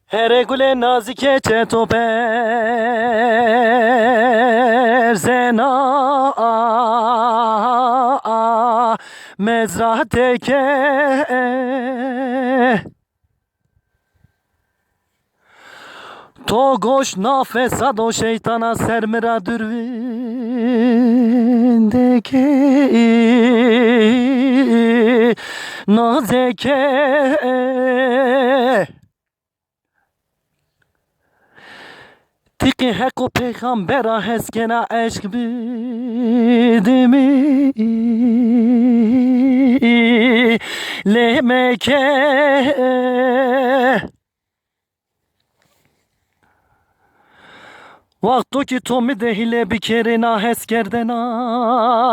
Hergule nazike çetoper zena mezrahteke to goş nafesa do şeytana sermira dürvindeki nazeke Tiki heko peygambera heskena aşk bidimi lemeke Vakto ki tomi dehile bir kere na heskerden amare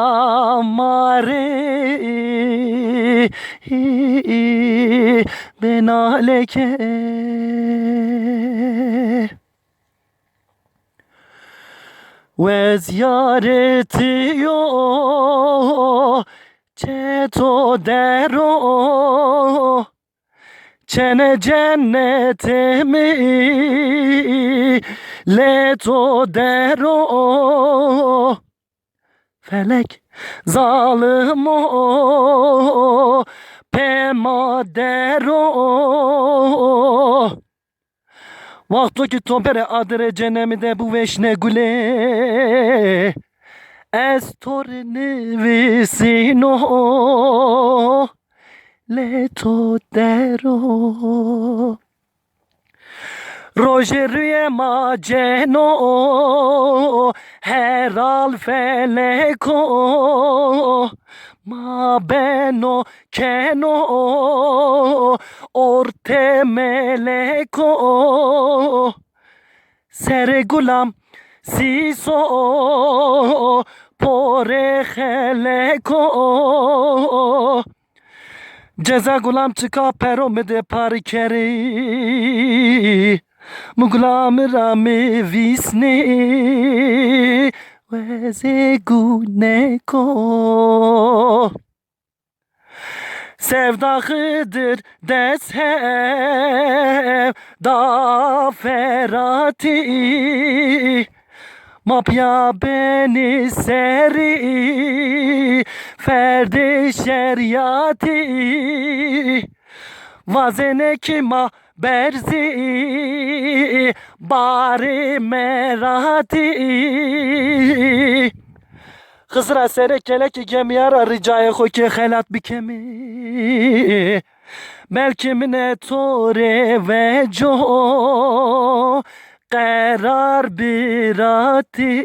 benaleke ve ziyareti yo çeto dero çene cennetimi leto dero felek zalim o pema dero Vakto ki topere adre cenemi de bu veşne gule Ez torni visino leto dero Rogerie mageno heral feleko Ma beno keno orte meleko Sere gulam siso pore heleko Ceza gulam çıka pero me de parikeri Mugulam rami visne Veze guneko Sevdağıdır deshev da ferati Mapya beni seri ferdi şeriati Vazene kima berzi bari merati Hızra serek kelek gemiyara ricaya hoke helat bikemi Belki mine tore ve co karar birati